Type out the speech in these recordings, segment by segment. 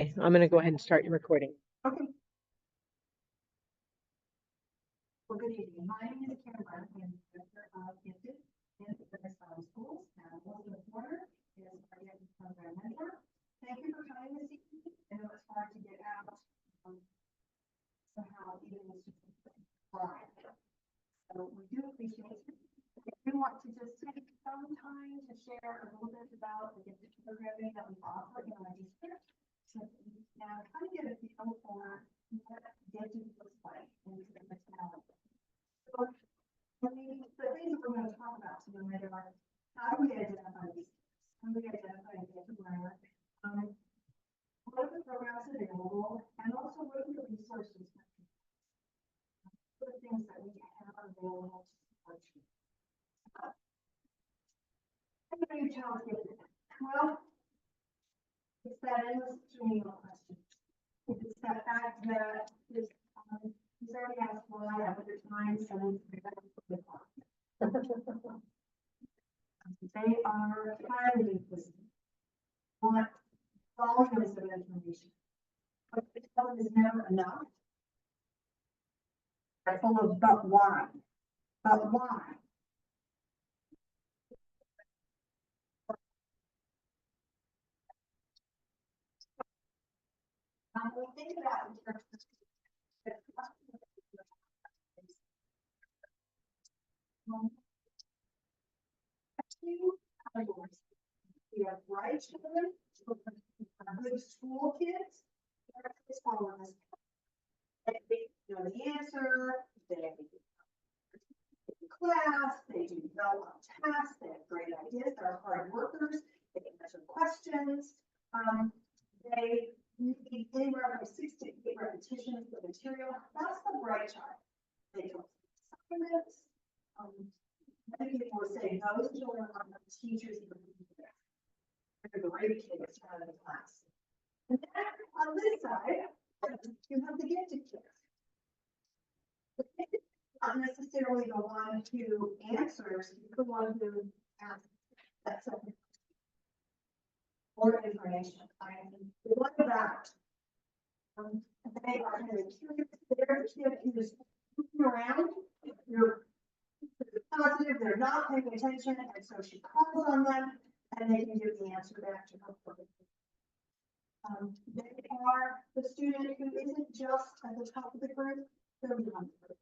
I'm going to go ahead and start your recording. Okay. Well, good evening. My name is Karen Brown. I'm the director of Gifted in the Minnesota Schools. And Elizabeth Warner is our Gifted program mentor. Thank you for coming this evening. I know it's hard to get out somehow even live. So we do appreciate it. If you want to just take some time to share a little bit about the Gifted programming that we offer in our district, so that you can kind of get a feel for what Gifted looks like in the personality. So, the things that we're going to talk about tonight are how do we identify these kids? How do we identify a gifted learner? What are the programs available? And also, what are the resources? What are the things that we have available to support you? How do you tell us gifted? Well, it's that endless stream of questions. It's that fact that there's he's already asked why 100 times, and they are highly inquisitive, want volumes of information. But the tell is never enough. They're full of but why? But why? We think about in terms of two categories. We have bright children, good school kids, kids following us. They know the answer, they in class, they do well on tasks, they have great ideas, they're hard workers, they can answer questions. They need anywhere from 6 to 8 repetitions of the material. That's the bright child. They do assignments. Many people would say those children are the teachers even they're the great kids out of the class. And then on this side, you have the gifted kids. The gifted not necessarily the one who answers, the one who asks that second more information. The one that they are kind of curious. They're the kid who's looking around. You're positive, they're not paying attention, and so she calls on them, and they can give the answer back to her. They are the student who isn't just at the top of the group, they're beyond the group.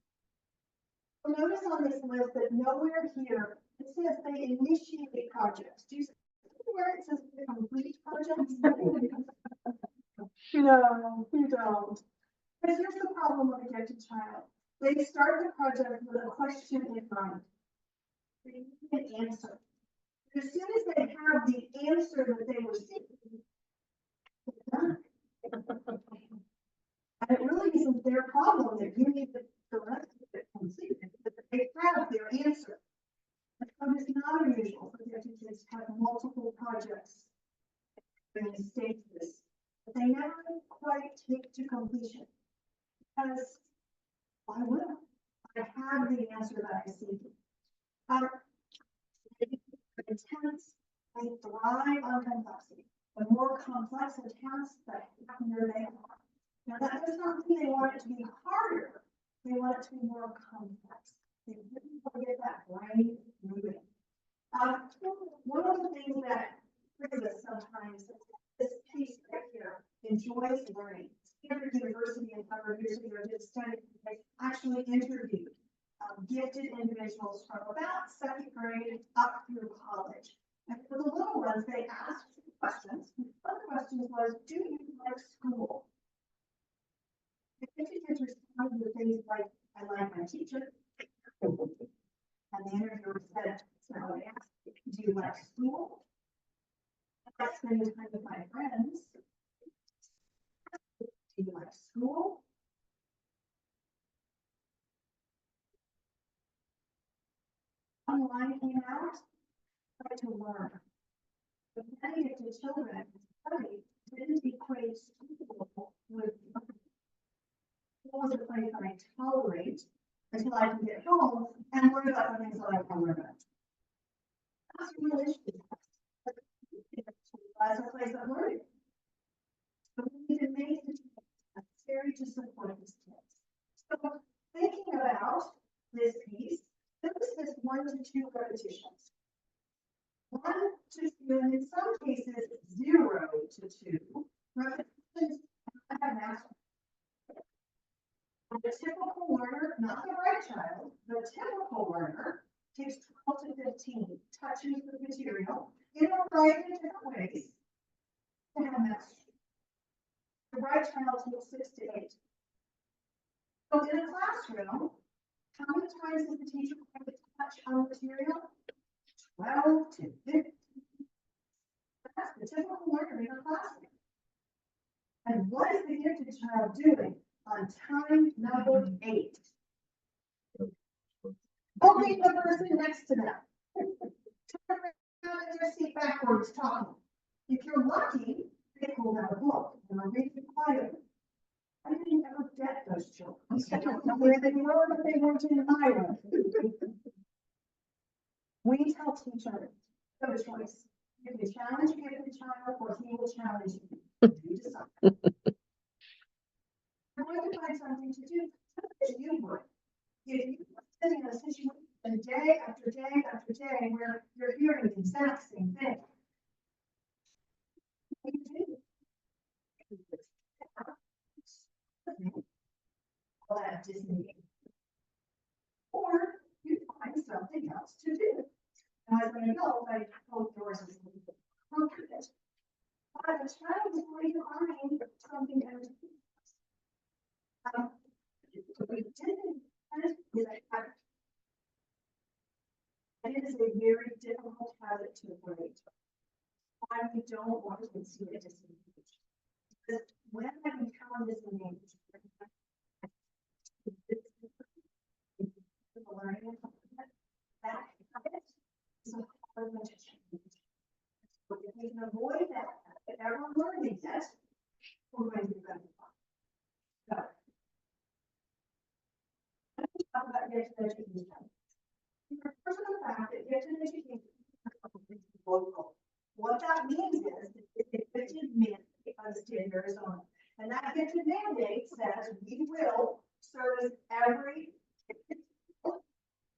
So notice on this list that nowhere here it says they initiate projects. Do you see where it says complete projects? No, you don't. But here's the problem with a gifted child. They start the project with a question in mind. They need an answer. As soon as they have the answer that they were seeking, it's done. And it really isn't their problem that you need the rest of it completed, but they have their answer. But it's not unusual for gifted kids to have multiple projects in stages, but they never quite take to completion. Because why would I have the answer that I see? Intense, they thrive on complexity. The more complex the task, the happier they are. Now that does not mean they want it to be harder. They want it to be more complex. They really want to get that brain moving. One of the things that brings us sometimes is this piece right here, enjoys learning. Stanford University and Harvard University did a study. They actually interviewed gifted individuals from about 2nd grade up through college. And for the little ones, they asked questions. One of the questions was, do you like school? The gifted kids responded with things like, I like my teacher. And the interviewer said, so I asked, do you like school? I like spending time with my friends. Do you like school? Online came out, try to learn. But many of the children study didn't equate school with what was a place I tolerate until I can get home and learn about the things that I want to learn about. That's a real issue. That's a place of learning. So we need free to support these kids. So thinking about this piece, notice this 1 to 2 repetitions. 1 to 2, and in some cases 0 to 2 repetitions. I have mastered. The typical learner, not the right child, the typical learner takes 12 to 15 touches the material in a variety of different ways to have mastery. The right child takes 6 to 8. So in a classroom, how many times does the teacher have to touch on material? 12 to 15. That's the typical learner in a classroom. And what is the gifted child doing on time number 8? Only the person next to them. Turn around in their seat backwards talking. If you're lucky, they pull out a book and are reading quietly. I didn't ever get those children. I don't know where they were, but they weren't in my room. We tell teachers, no choice. You can challenge your gifted child or he will challenge you. You decide. You're going to find something to do. You would. If you were sitting in a situation day after day after day where you're hearing the exact same thing, what do you do? All that disengagement. Or you find something else to do. Now, as an adult, I hope yours is a little bit appropriate. But a child is going to find something else to do. We didn't, is a habit. And it is a very difficult habit to break. Why we don't want to see it disengaged. Because when I become disengaged, the learning environment, that habit is a hard one to change. So if we can avoid that habit ever learning it, we're going to be better. So, let's talk about gifted education. First of the fact that gifted education is local. What that means is it's a gifted mandate by the state of Arizona. And that gifted mandate says we will service every,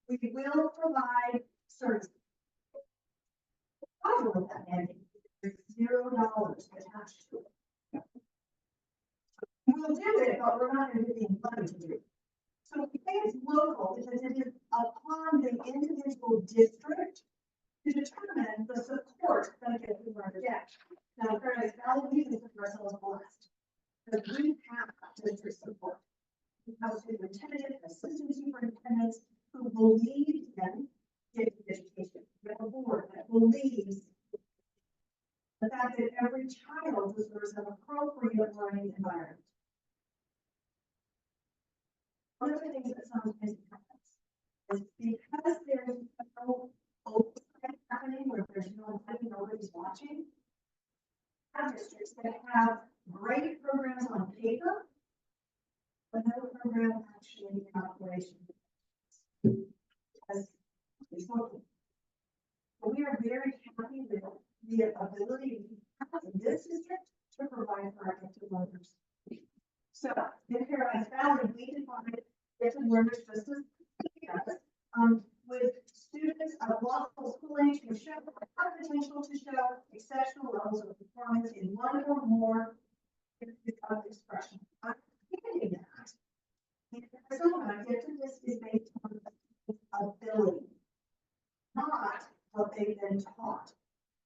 we will provide service. I know that mandate. There's $0 attached to it. We'll do it, but we're not going to give money to do it. So we say it's local because it is upon the individual district to determine the support that a gifted learner gets. Now, Paradise Valley, we consider ourselves blessed because we have district support. We have superintendent, assistant superintendents who believe in gifted education. We have a board that believes the fact that every child deserves an appropriate learning environment. One of the things that sometimes happens is because there's no oversight happening where there's no money, nobody's watching. Have districts that have great programs on paper, but no program actually in operation. Because it's working. But we are very happy with the ability we have in this district to provide for our gifted learners. So in Paradise Valley, we define gifted learners just as with students of local school age who show have potential to show exceptional levels of performance in one or more of expression. I'm thinking that in Arizona, giftedness is based on ability, not what they've been taught.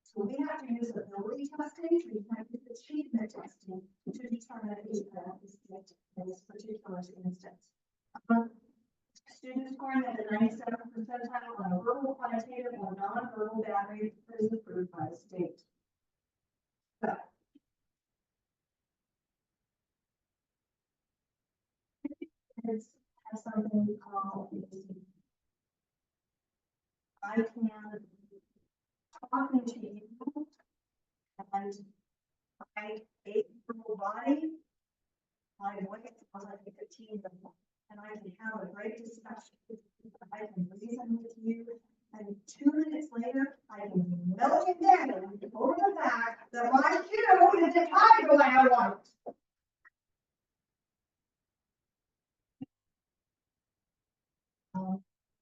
So we have to use ability testing, we have to use achievement testing to determine if a parent is gifted in this particular instance. Students scoring at the 97th percentile on a verbal, quantitative, or non-verbal battery is approved by the state. So, kids have something we call I can talking to you and my 8-year-old body, my voice sounds like a 15-year-old. And I can have a great discussion with you, I can reason with you, and 2 minutes later, I can melt it down over the fact that my cue is the time delay I want.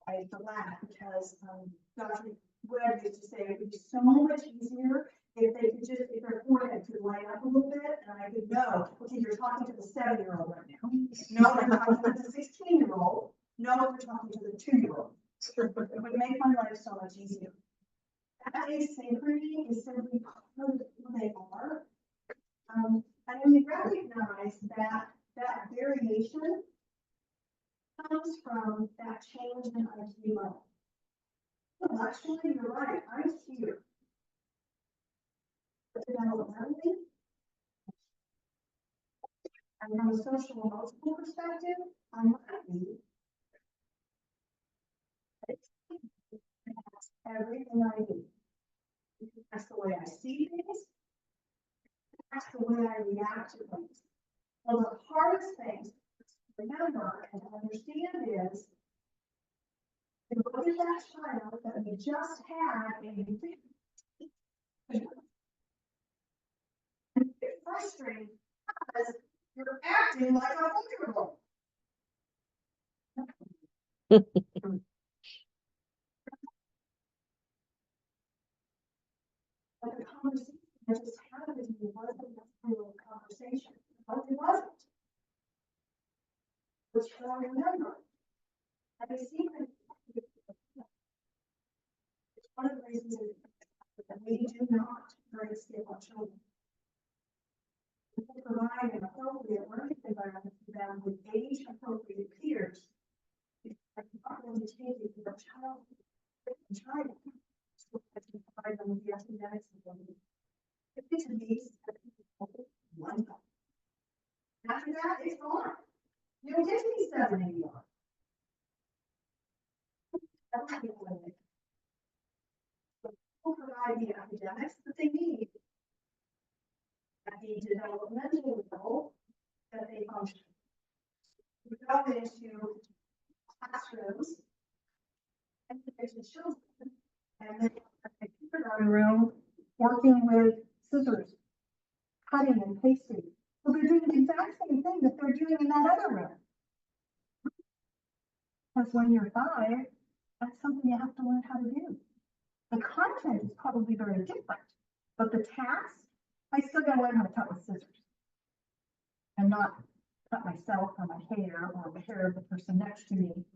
I used to laugh because, Dr. Webb used to say it would be so much easier if they could just, if their forehead could light up a little bit, and I could know, okay, you're talking to the 7-year-old right now. No, they're talking to the 16-year-old. No, they're talking to the 2-year-old. It would make my life so much easier. That asynchrony is simply part of who they are. And we recognize that that variation comes from that change in IQ level. Intellectually, you're right, I'm here. But developmentally, and from a social emotional perspective, I might be. That's everything I do. That's the way I see things. That's the way I react to things. Well, the hardest things to remember and to understand is, to look at that child that we just had and get frustrated because you're acting like a 4-year-old. But the conversation that just happened to me wasn't necessarily a conversation. But it wasn't. Which I remember. And I see that it's one of the reasons that we do not grade scale our children. We can provide an appropriate learning environment for them with age appropriate peers. I'm not going to take it for a child and try to provide them with the academics and learning. If it's a needs, one time. After that, it's gone. You don't get to be 7 anymore. That's not the limit. We'll provide the academics that they need at the developmental level that they function. We go into classrooms and there's the children, and then the kindergarten room working with scissors, cutting and pasting. So they're doing the exact same thing that they're doing in that other room. Because when you're 5, that's something you have to learn how to do. The content is probably very different, but the task, I still gotta learn how to cut with scissors. And not cut myself or my hair or the hair of the person next to me.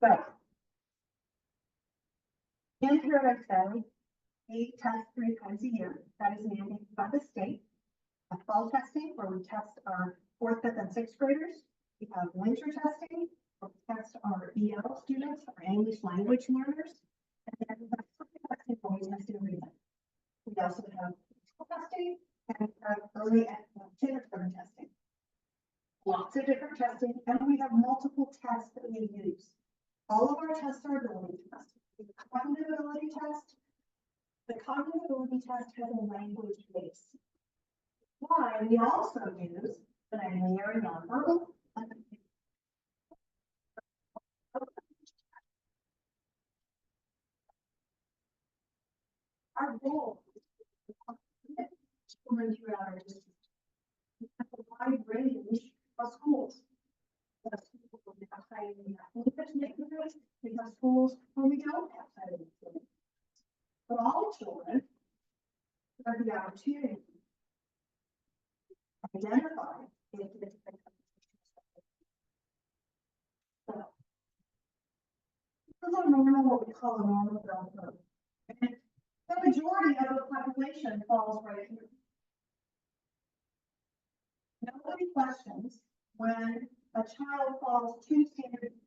But in Paradise Valley, we test 3 times a year. That is mandated by the state. A fall testing where we test our 4th, 5th, and 6th graders. We have winter testing where we test our EL students, our English language learners. And then we have spring testing where we test everything. We also have school testing and early kindergarten testing. Lots of different testing, and we have multiple tests that we use. All of our tests are ability tests. The cognitive ability test. The cognitive ability test has a language base. Why we also use the linear nonverbal. Our goal is to commit children throughout our district. We have a wide range of schools. We have schools where we have highly English neighborhoods. We have schools where we don't have highly English. For all children, have the opportunity to identify if the different. So, this is a normal, what we call a normal bell curve. And the majority of the population falls right here. Nobody questions when a child falls 2 standards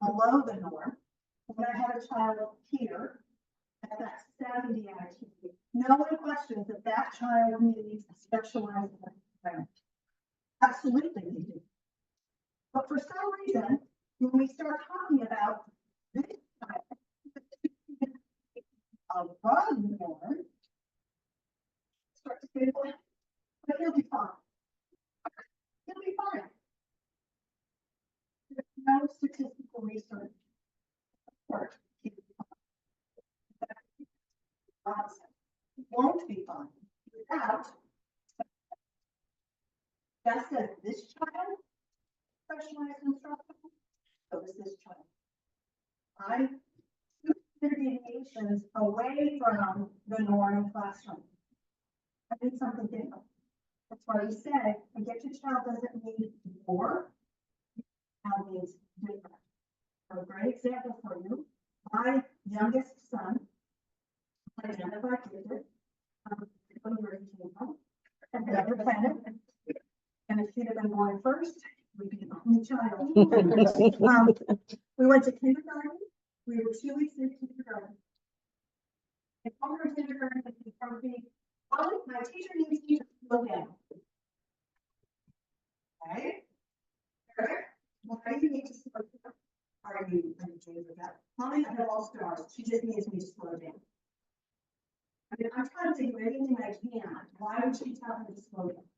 below the norm. When I have a child here at that 70 IQ, no one questions that that child needs a specialized environment. Absolutely they do. But for some reason, when we start talking about this child above the norm, start to say, well, but he'll be fine. He'll be fine. There's no statistical research support. He won't be fine without just as this child specialized instruction, so is this child. I took the deviations away from the norm classroom. I did something different. That's why we said, a gifted child doesn't mean more, child means different. So a great example for you, my youngest son, identified gifted, from where he came from, and never planet. And if he'd have been born first, we'd be the only child. We went to kindergarten, we were 2 weeks in kindergarten. And over kindergarten, he told me, "Oh, my teacher needs you to slow down." Okay? Eric, why do you need to slow down? Are you okay with that? Mommy, I have all stars, she just needs me to slow down. I mean, I'm trying to do anything I can, why would she tell me to slow down?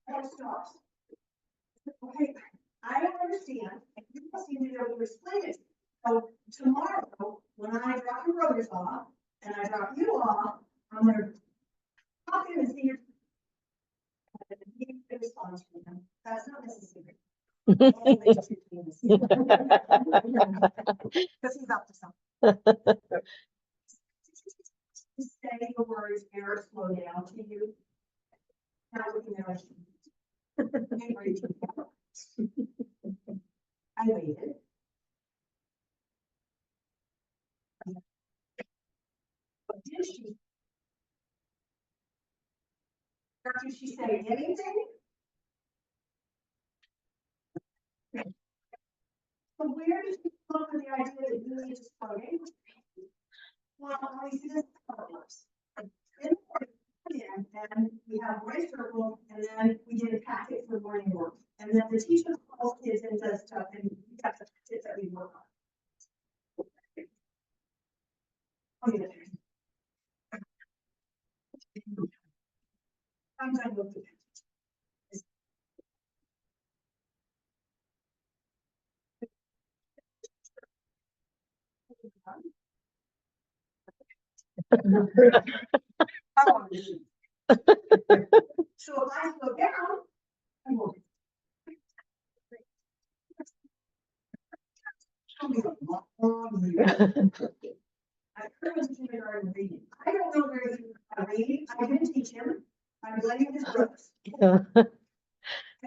I have stars. Okay, I don't understand, and you must need to be able to explain it. So tomorrow, when I drop your brothers off, and I drop you off, I'm gonna pop in and see your. And you can respond to them, that's not necessary. Because he's up to something. Say the words, Eric, slow down to you. Now looking at us. I waited. But did she? Or did she say anything? So where did you come up with the idea that you need to slow down? Well, I see this works. And we have voice circle, and then we did a packet for morning work. And then the teacher calls kids and does stuff, and we got the kids that we work on. Okay. I'm done with it. So if I slow down, I won't. Show me a long year. I heard him kindergarten reading. I don't know where he got reading. I didn't teach him. I'm blaming his brothers. I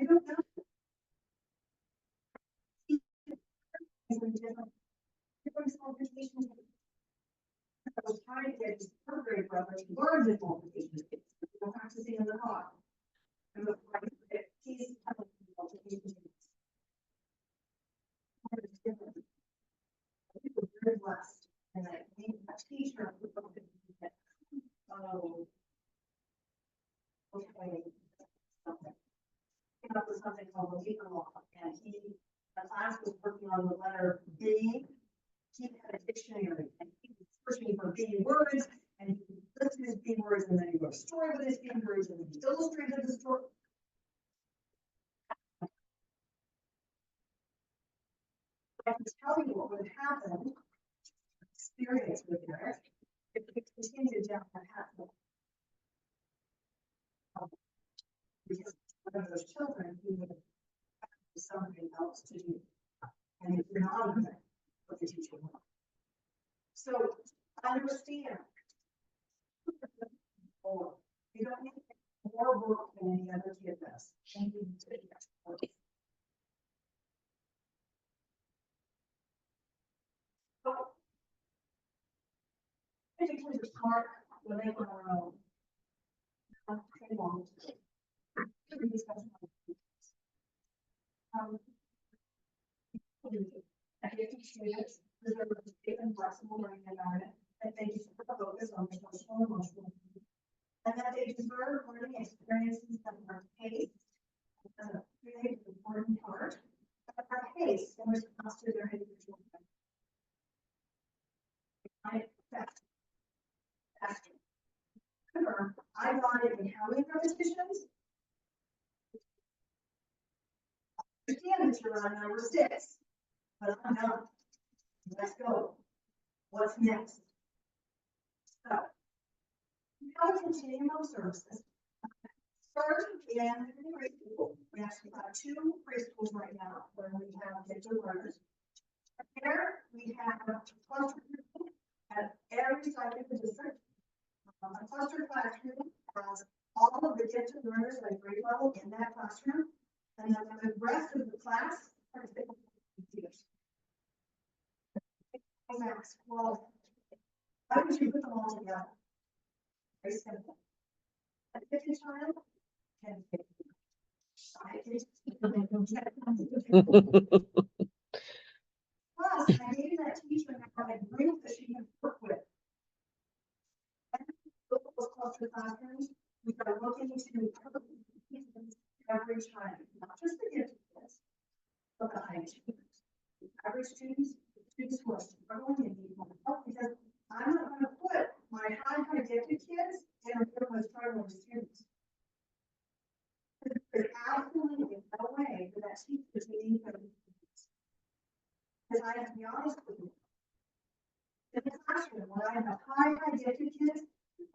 don't know. Different multiplication. I was trying to get his third grade brother to learn his multiplication. We're practicing in the car. And the he's multiplication. Very blessed. And I think a teacher who looked at me and said, "Oh, okay." Something. Came up with something called the legal law, and the class was working on the letter B. He had a dictionary, and he was searching for B words, and he listed his B words, and then he wrote a story with his B words, and then he illustrated the story. I can tell you what would happen, experience with Eric, if we continued down that path. Because one of those children, he would have something else to do. And if you're not doing what the teacher wants. So understand. You don't need more work than any other kid does. And you need to do that. So, educators are smart when they learn their own. They won't. I get to students deserve a safe and flexible learning environment, and they deserve to focus on their social and emotional needs. And that they deserve learning experiences that are paced, really important part, that are paced in response to their individual needs. I wanted in how many repetitions? Understand that you're on number 6, but I'm done. Let's go. What's next? So, how to continuum of services. Start in preschool. We actually have 2 preschools right now where we have gifted learners. There, we have a cluster room at every site of the district. A cluster classroom has all of the gifted learners at grade level in that classroom, and then the rest of the class are computers. Well, why would you put them all together? Very simple. A 50 child can fit. Plus, I needed that teacher to have a group that she can work with. And those cluster classrooms, we are looking to every child, not just the gifted kids, but the high achievers. Average students who are struggling and need more help, because I'm not going to put my high gifted kids in a group with struggling students. There's absolutely no way for that teacher to need them. Because I have to be honest with you. In the classroom, when I have high gifted kids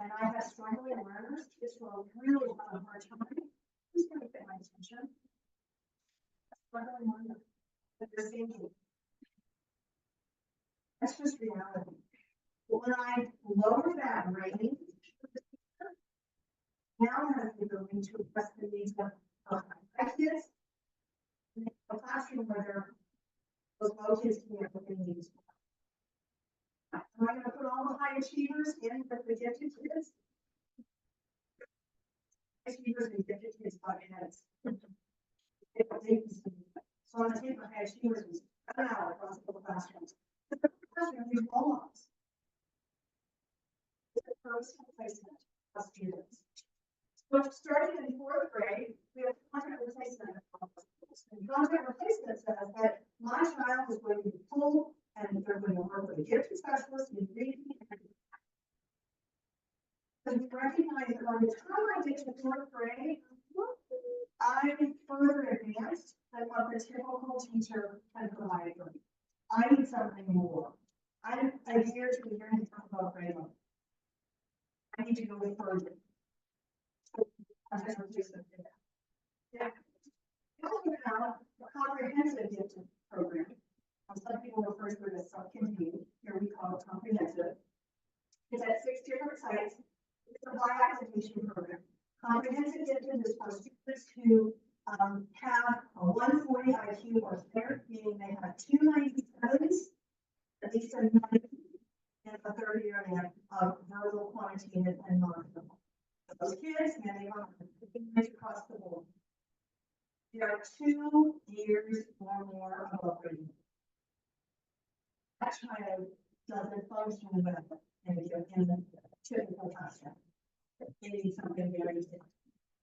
and I have struggling learners, kids who are really having a hard time, who's going to get my attention? Struggling learner. But they're thinking. That's just reality. But when I lower that rating, now I have the ability to address the needs of my kids. In a classroom where those low kids can get what they need. Am I going to put all the high achievers in with the gifted kids? Achievers and gifted kids butt heads. So I'm going to take my high achievers and spread them out across the classrooms. The classroom is roll-ups. It's a personal placement of students. So starting in 4th grade, we have content replacement. And content replacement says that my child is going to be full and they're going to work with a gifted specialist in reading. And we recognize that by the time I get to 4th grade, I'm further advanced than what the typical teacher can provide for me. I need something more. I'm a year to a year and a half about grade level. I need to go further. Yeah. We also have a comprehensive gifted program. Some people refer to it as self-contained. Here we call it comprehensive. It's at 6 different sites. It's a by-application program. Comprehensive gifted is for students who have a 140 IQ or higher, meaning they have 297s, at least a 90, and a 30 area of verbal, quantitative, and non-verbal. Those kids, and they are across the board. There are 2 years or more of upbringing. That child doesn't function well in the typical classroom. They need something very different.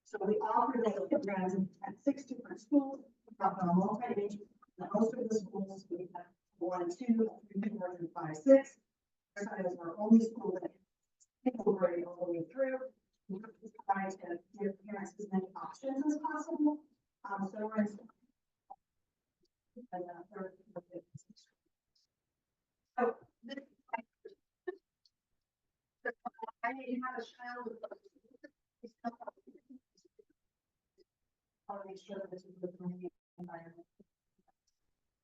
So we offer those programs at 6 different schools. We have a multi-age. Most of the schools we have 1, 2, 3, 4, 5, 6. Our side is our only school that incorporated all the way through. We try to give parents as many options as possible. So we're in so this I may have a child with I'll make sure that this is a good environment.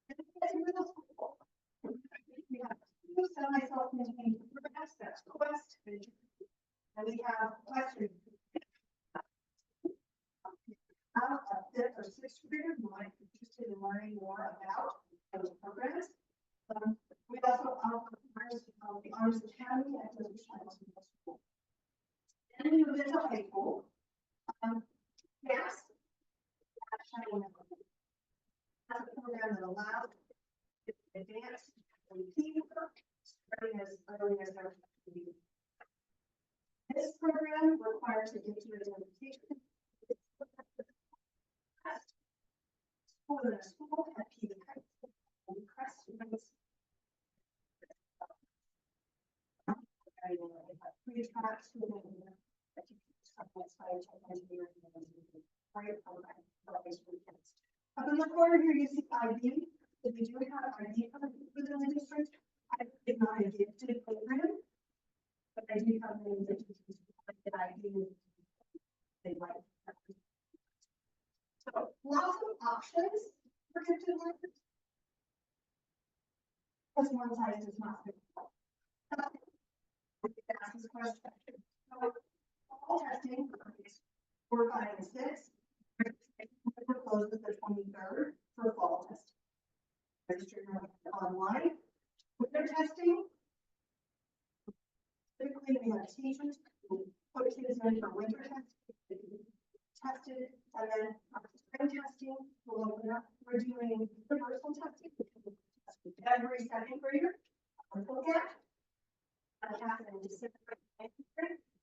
It's middle school. We have 2 semi-self-contained programs, that's Quest, and we have questions. Out of 5th or 6th grader who might be interested in learning more about those programs. We also offer the Honors Academy at the Child Middle School. Then we move into high school. Yes, that's a program that allows advanced people starting as early as their activity. This program requires a gifted identification. School in a school at Peter Crest students. Pre tracks to the up in the corner here, you see ID. If you do have ID within the district, I did not a gifted program, but I do have many entities that ID they like. So lots of options for gifted learners. because one size does not fit all. Ask this question. So, all testing for grades 4, 5, and 6 closes the 23rd for fall testing. Register online. Winter testing. Typically, we have teachers who put kids in for winter testing, tested, and then after spring testing, we'll open up. We're doing universal testing. Every second grader, look at. That happened in December, and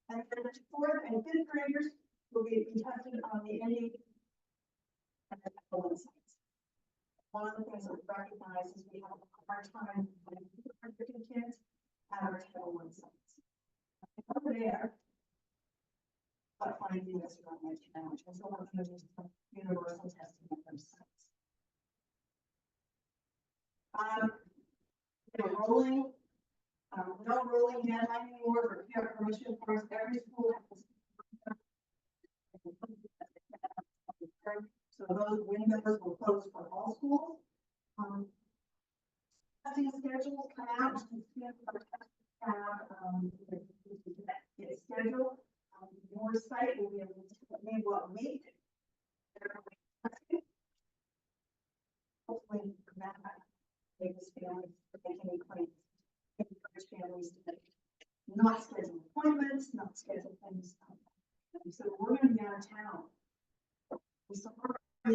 then the 4th and 5th graders will be tested on the ending and the one sites. One of the things that we recognize is we have a hard time finding kids at our Title I sites. Over there, but finding this around my challenge, and so we're going to do some universal testing at those sites. Rolling. No rolling deadline anymore for care permission forms. Every school has. So those windows will close for all schools. Testing schedules come out. It's scheduled. Your site will be able to tell me what week. Hopefully, that makes families make any claims. Encourage families to not schedule appointments, not schedule things. So we're going to be out of town. We support so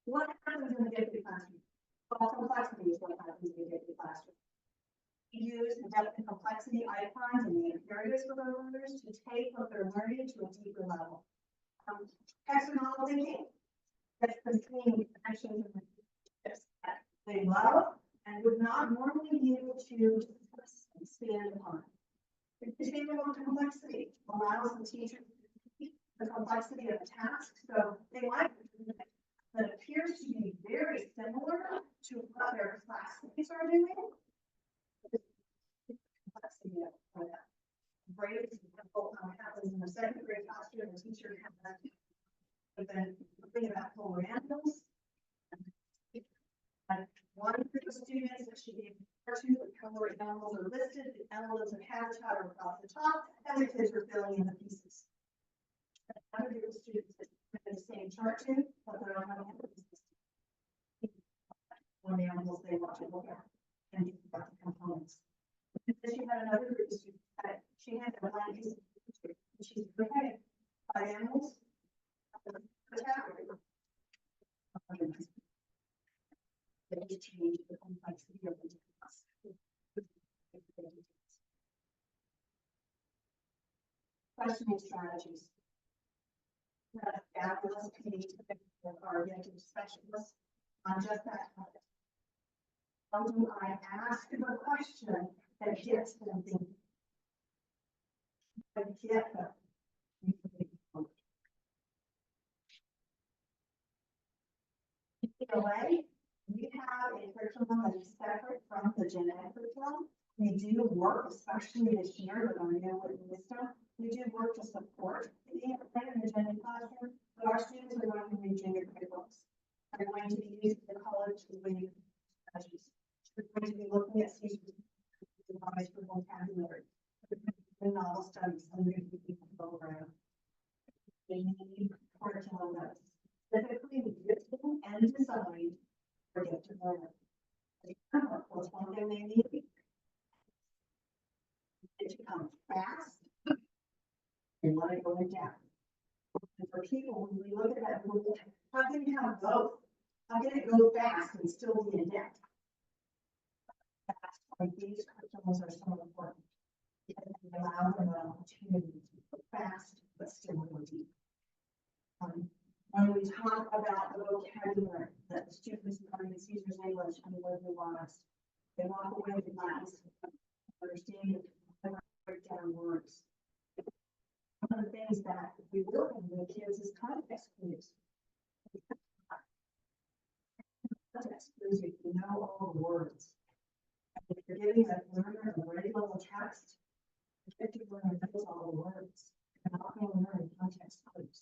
what happens in the gifted classroom? Well, complexity is what happens in the gifted classroom. We use the depth and complexity icons and the imperatives for our learners to take what they're learning to a deeper level. Hexagonal thinking. That's between actions and that they love and would not normally be able to expand upon. Expanding on complexity allows the teacher to see the complexity of the task. So they might that appears to be very similar to what their classmates are doing. Complexity of that. Great example happens in the 2nd grade classroom. The teacher has that. But then think about polar animals. And one group of students that should be to the polar animals are listed, the elements of habitat are across the top, and the kids are filling in the pieces. Another group of students that have the same chart too, but they don't have a pieces. One animals they want to look at and think about the components. And then she had another group of students that she had a blank piece of paper. She's okay. 5 animals. They change the complexity of the task. Questioning strategies. That fabulous page of our gifted specialists on just that topic. How do I ask the question that gets them thinking? I get them. ELA, we have a curriculum that is separate from the gen ed curriculum. We do work, especially this year with our new wisdom, we do work to support the ELA in the gen ed classroom, but our students are going to be junior curriculums. They're going to be using the college learning strategies. We're going to be looking at seizures, device for vocabulary, the novel studies, and the program. They need curriculum that's specifically written and designed for gifted learners. What's one thing they need? It to come fast and let it go in depth. And for people, when we look at that, how can you have both? How can it go fast and still be in depth? That's why these curriculums are so important. Because they allow them an opportunity to go fast but still go deep. When we talk about the vocabulary that the students learn in Caesar's English and Liberty Lost, they walk away with last understanding and break down words. One of the things that we work with kids is context clues. Context clues, if you know all the words. And if you're giving a learner a grade level text, the 50 learner knows all the words. They're not going to learn context clues,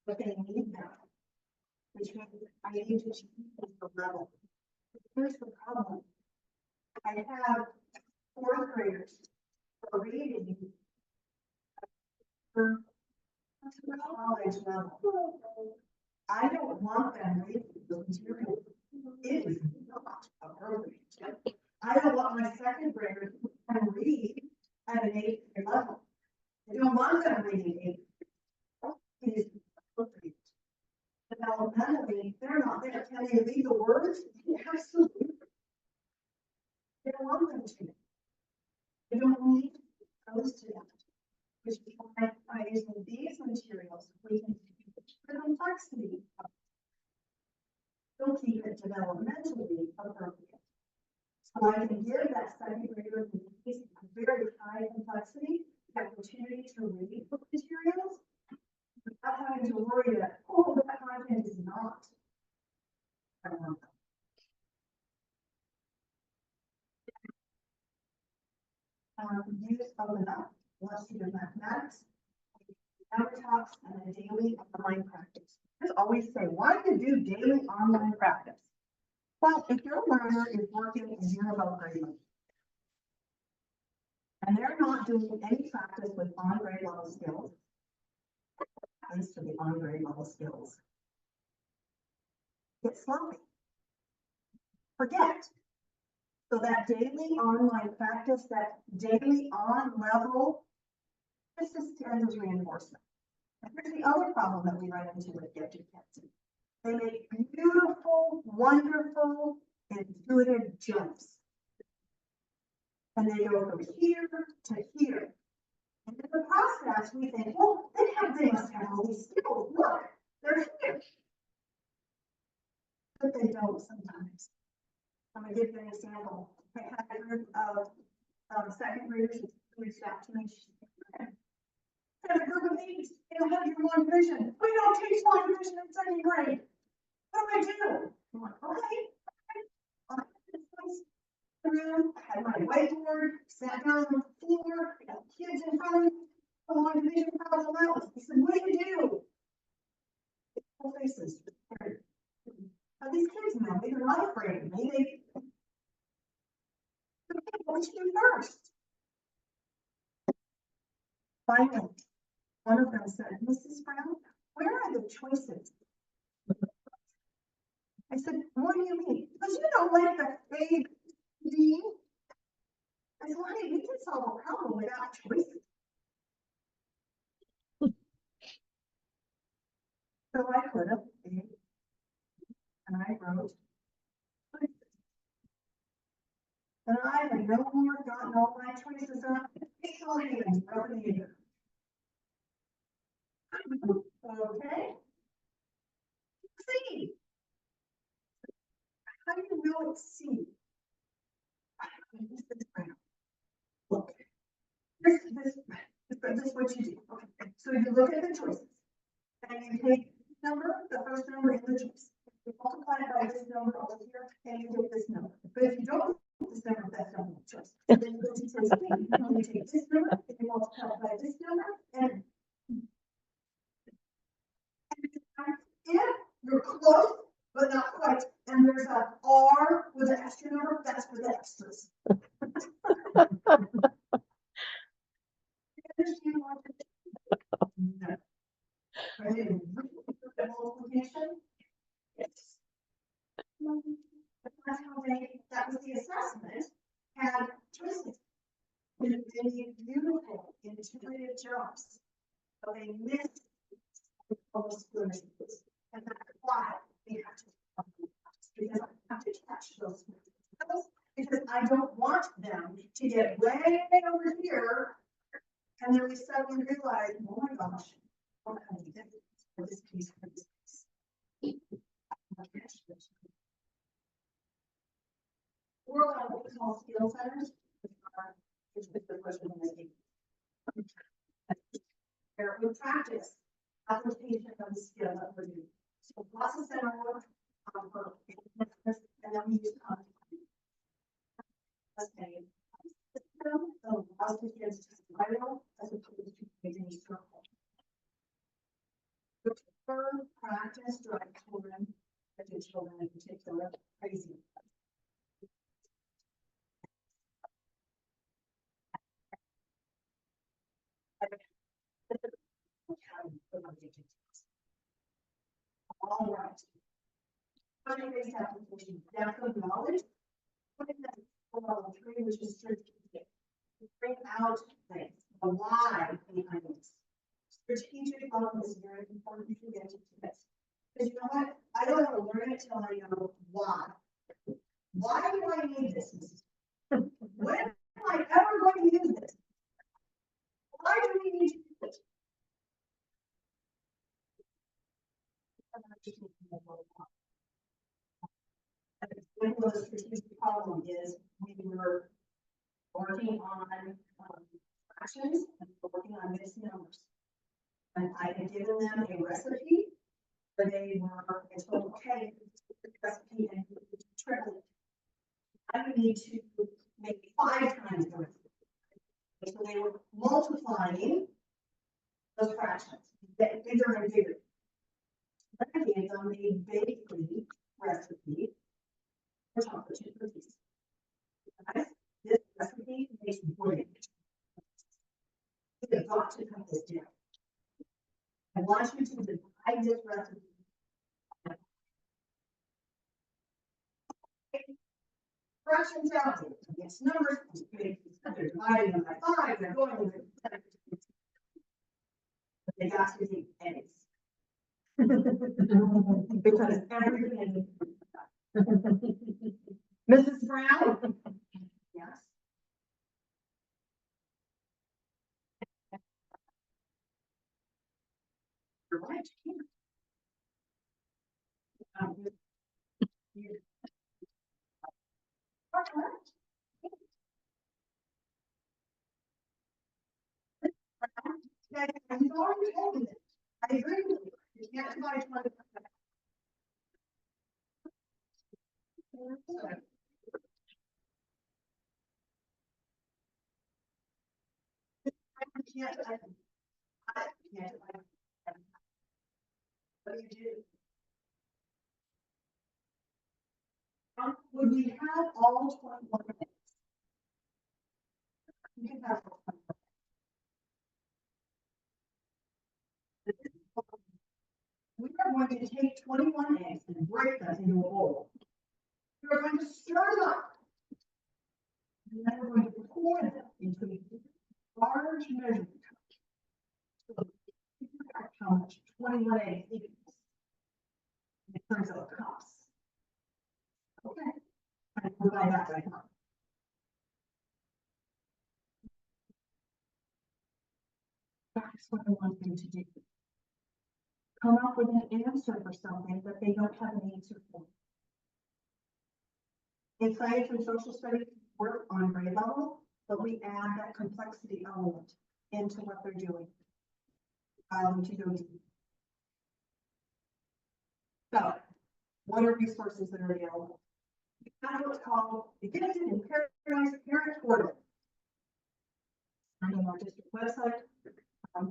but they need them. which means I need to change the level. Here's the problem. I have fourth graders who are reading for college level. I don't want them reading the material. It is not appropriate. I don't want my second graders to read at an eighth grade level. I don't want them reading eighth grade. It is appropriate. Developmentally, they're not there. Can they read the words? Absolutely. They don't want them to. They don't need to be exposed to that. Which is why by using these materials, we can keep the complexity of it. Still keep it developmentally appropriate. So I can give that second grader a very high complexity, the opportunity to read book materials, without having to worry that, oh, that content is not. Use of enough, unless you do mathematics, number talks, and a daily online practice. Just always say, why do you do daily online practice? Well, if your learner is working in zero above grade level, and they're not doing any practice with on grade level skills, happens to the on grade level skills, get sloppy. Forget. So that daily online practice, that daily on level, this is stands as reinforcement. And here's the other problem that we run into with gifted kids. They make beautiful, wonderful, intuitive jumps. And they go from here to here. And in the process, we think, well, they must have all these skills. Look, they're here. But they don't sometimes. I'm going to give you an example. I had a group of second graders who reached out to me. I have a group of these. They don't have your one vision. We don't teach one vision in second grade. What do I do? I'm like, okay. Room, I had my whiteboard, sat down on the floor, I got kids in front of me, I wanted to vision problem out. He said, what do you do? Whole faces. Now, these kids know me, they're not afraid of me. What should you do first? Finally, one of them said, Mrs. Brown, where are the choices? I said, what do you mean? Because you don't like the A, B. I said, honey, we can solve a problem without choices. So I put up A, and I wrote choices. And I had no more gotten all my choices up. It's all hands, rubbing the air. Okay. C. How do you know it's C? Look, this is what you do. Okay. So you look at the choices, and you take this number, the first number in the choice. You multiply it by this number over here, and you get this number. But if you don't put this number, that's not the choice. So then you go to choice B, and you take this number, and you multiply it by this number, and if you're close, but not quite, and there's a R with an extra number, that's for the extras. No. Multiplication? Yes. That's how that was the assessment, had choices. They made beautiful, intuitive jumps. So they missed all the squares. And that's why we have to, because I have to catch those skills, because I don't want them to get way over here. And then we suddenly realize, oh my gosh, what can we do for this piece, for this piece? We're on what we call skill centers, which is the question I'm making. Where we practice application of the skill that we're doing. So lots of center work, and then we use content. Okay. So lots of kids just viral as opposed to using circle. The preferred practice drive children All right. Project-based application, depth of knowledge. What is that? Level 3, which is strategic. Bring out things, the why behind this. Strategic level is very important to get to this. Because you know what? I don't want to learn it till I know why. Why do I need this? When am I ever going to use this? Why do we need to use it? An example of a strategic problem is we were working on fractions and working on mixed numbers. And I had given them a recipe, but they were told, okay, the recipe and triple it. I would need to make 5 times the recipe. So they were multiplying those fractions, bigger and bigger. Then I gave them a bakery recipe for chocolate chip cookies. Guys, this recipe makes bread. You've got to cut this down. I want you to divide this recipe. Fractions out there, against numbers, they're dividing them by 5, they're going with it. But they got to be eggs. Because everything. Mrs. Brown? Yes. You're right. You've already told me that. I agree with you. You can't divide 20. What do you do? Would we have all 21 eggs? You can have all 21. We are going to take 21 eggs and break them into a bowl. We are going to stir them up. And then we're going to pour them into a large measuring cup. So how much 21 eggs equals in terms of cups. Okay. And divide that by cup. That's what I want them to do. Come up with an answer for something that they don't have an answer for. In science and social studies, work on grade level, but we add that complexity element into what they're doing. To go deep. So, what are resources that are available? We have what's called the Gifted and Paralyzed Parent Portal. On our district website.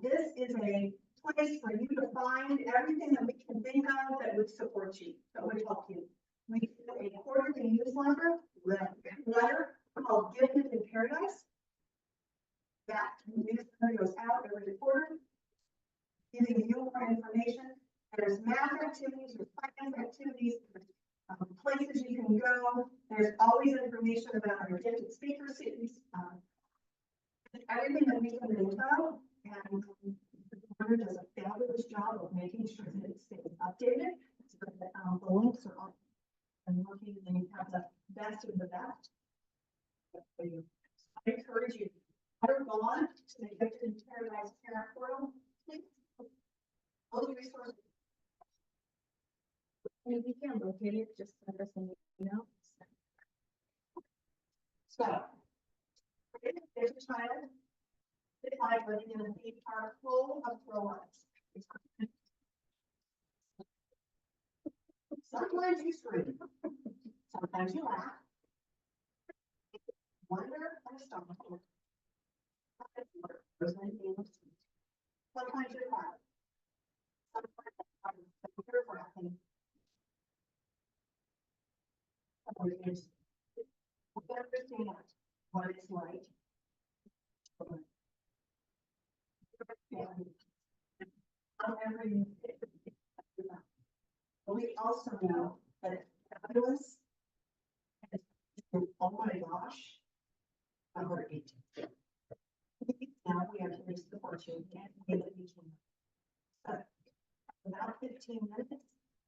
This is a place for you to find everything that we can think of that would support you, that would help you. We do a quarterly newsletter called Gifted in Paradise. That newsletter goes out every quarter, giving you more information. There's math activities, there's science activities, there's places you can go. There's always information about our gifted speaker series. Everything that we can think of, and the board does a fabulous job of making sure that it stays updated, so that the links are on and working, and you have the best of the best. I encourage you, go on to the Gifted in Paradise Parent Portal, please. All the resources. And if you can't locate it, just send us an email. So, there's a child. It's like living in a theme park full of throw-ups. Sometimes you scream, sometimes you laugh, wonder and astonishment. Sometimes you're proud. Sometimes you're laughing. We understand what it's like. every. But we also know that it's fabulous. And oh my gosh. I'm going to eat. Now we have to reach the fortune and we can. But about 15 minutes.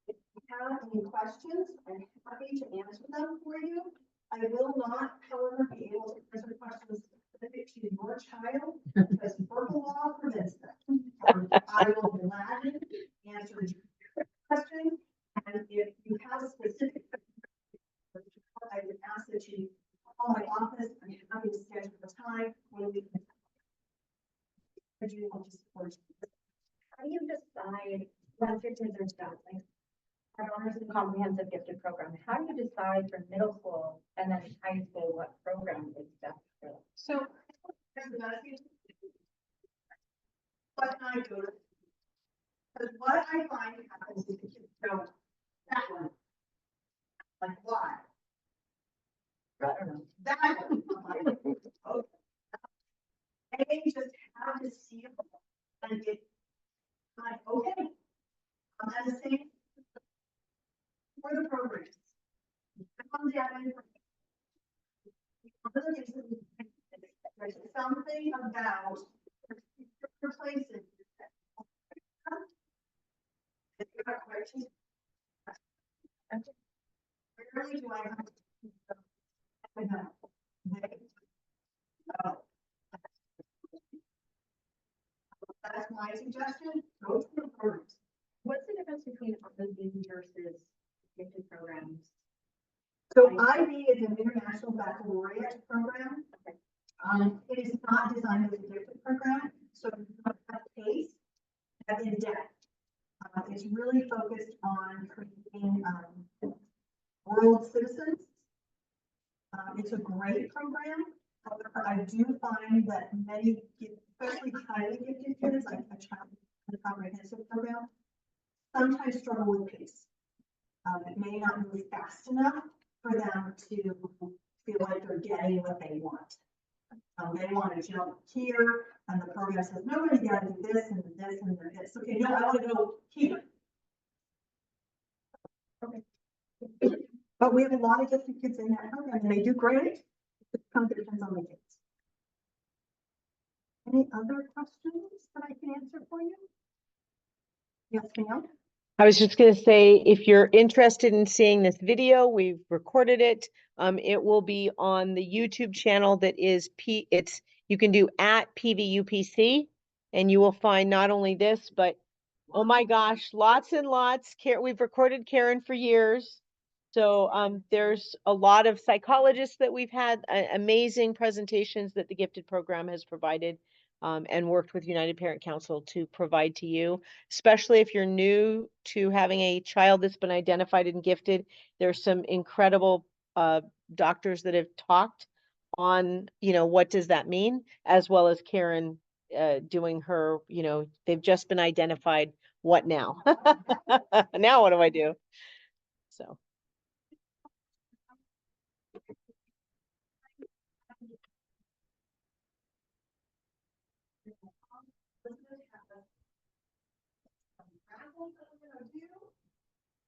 If you have any questions, I'm happy to answer them for you. I will not, however, be able to answer questions specific to your child because verbal law prevents that. I will gladly answer your question. And if you have a specific question, I would ask that you call my office. I'm happy to schedule a time when we can. I do want to support you. How do you decide once your kids are done, like our honors and comprehensive gifted program, how do you decide for middle school and then high school what program is best for them? So. What I do. Because what I find happens is the kids go, that one. Like, why? I don't know. That one. I'm like, okay. They just have to see it and get, like, okay. I'm the same. For the programs. Comes out in. One of the things that there's something about replacing. Rarely do I have. I know. So, that's my suggestion, go to the programs. What's the difference between IB versus gifted programs? So IB is an international baccalaureate program. It is not designed as a gifted program, so it's not a pace as in depth. It's really focused on creating world citizens. It's a great program. However, I do find that many, especially highly gifted kids, like a child in the comprehensive program, sometimes struggle with pace. It may not move fast enough for them to feel like they're getting what they want. They want to jump here, and the program says, no, you got to do this and this and this. Okay, no, I want to go here. Okay. But we have a lot of gifted kids in that program, and they do great. It kind of depends on the kids. Any other questions that I can answer for you? Yes, ma'am. I was just going to say, if you're interested in seeing this video, we've recorded it. It will be on the YouTube channel that is you can do at PVUPC, and you will find not only this, but oh my gosh, lots and lots. We've recorded Karen for years. So there's a lot of psychologists that we've had amazing presentations that the gifted program has provided. And worked with United Parent Council to provide to you, especially if you're new to having a child that's been identified and gifted. There's some incredible doctors that have talked on, what does that mean, as well as Karen doing her, they've just been identified. What now? Now what do I do? So.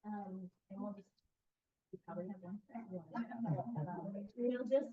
And we'll just, we probably have one. We'll just